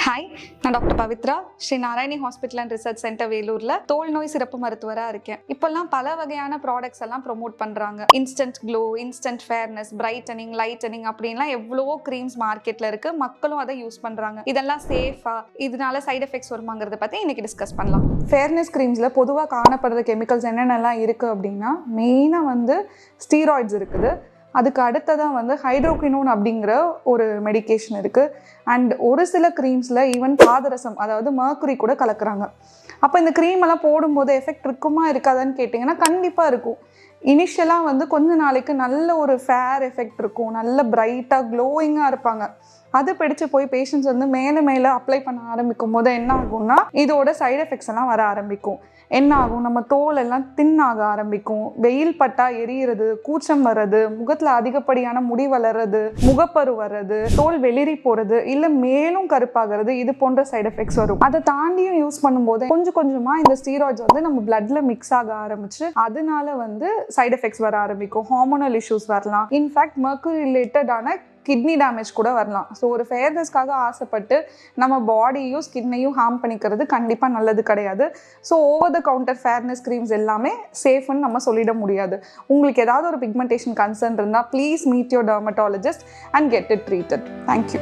Hi, நான் doctor Pavithra, Sri Narayani hospital and research centre வேலூரில் தோல் நோய் சிறப்பு மருத்துவராக இருக்கேன். இப்போல்லாம் பல வகையான ப்ராடக்ட்ஸ் எல்லாம் ப்ரொமோட் பண்ணுறாங்க. Instant glow, instant fairness, brightening, lightening அப்படின்லாம் எவ்வளவோ க்ரீம்ஸ் மார்க்கெட்டில் இருக்குது. மக்களும் அதை யூஸ் பண்ணுறாங்க. இதெல்லாம் சேஃபா, இதனால சைட் எஃபெக்ட்ஸ் வருமாங்கிறத பற்றி இன்னைக்கு டிஸ்கஸ் பண்ணலாம். ஃபேர்னஸ் க்ரீம்ஸில் பொதுவாக காணப்படுற கெமிக்கல்ஸ் என்னென்னலாம் இருக்குது அப்படின்னா, மெயினாக ஸ்டீராய்ட்ஸ் இருக்குது. அதுக்கு அடுத்ததான் ஹைட்ரோக்வினோன் அப்படிங்கிற ஒரு மெடிகேஷன் இருக்குது. அண்ட் ஒரு சில க்ரீம்ஸில் ஈவன் பாதரசம், அதாவது மர்க்குரி கூட கலக்குறாங்க. அப்போ இந்த க்ரீமெல்லாம் போடும்போது எஃபெக்ட் இருக்குமா இருக்காதான்னு கேட்டிங்கன்னா கண்டிப்பாக இருக்கும். இனிஷியலாக கொஞ்ச நாளைக்கு நல்ல ஒரு ஃபேர் எஃபெக்ட் இருக்கும், நல்ல பிரைட்டாக க்ளோயிங்காக இருப்பாங்க. அது பிடிச்சு போய் பேஷண்ட்ஸ் மேலே அப்ளை பண்ண ஆரம்பிக்கும் போது என்ன ஆகும்னா, இதோட சைடு எஃபெக்ட்ஸ் எல்லாம் வர ஆரம்பிக்கும். என்ன ஆகும், நம்ம தோல் எல்லாம் தின்னாக ஆரம்பிக்கும், வெயில் பட்டா எரியிறது, கூச்சம் வர்றது, முகத்தில் அதிகப்படியான முடி வளர்றது, முகப்பரு வர்றது, தோல் வெளிரி போகிறது, இல்லை மேலும் கருப்பாகிறது, இது போன்ற சைடு எஃபெக்ட்ஸ் வரும். அதை தாண்டியும் யூஸ் பண்ணும்போது கொஞ்சம் கொஞ்சமாக இந்த ஸ்டீராய்ட்ஸ் நம்ம பிளட்ல மிக்ஸ் ஆக ஆரம்பிச்சு அதனால சைடு எஃபெக்ட்ஸ் வர ஆரம்பிக்கும். ஹார்மோனல் இஷ்யூஸ் வரலாம். இன்ஃபேக்ட் மர்க்குரி ரிலேட்டடான கிட்னி டேமேஜ் கூட வரலாம். ஸோ ஒரு ஃபேர்னஸ்க்காக ஆசைப்பட்டு நம்ம பாடியையும் ஸ்கின்னையும் ஹார்ம் பண்ணிக்கிறது கண்டிப்பாக நல்லது கிடையாது. So over the counter fairness creams எல்லாமே சேஃப்னு நம்ம சொல்லிட முடியாது. உங்களுக்கு ஏதாவது ஒரு பிக்மெண்டேஷன் கன்சர்ன் இருந்தால் please meet your dermatologist and get it treated. Thank you.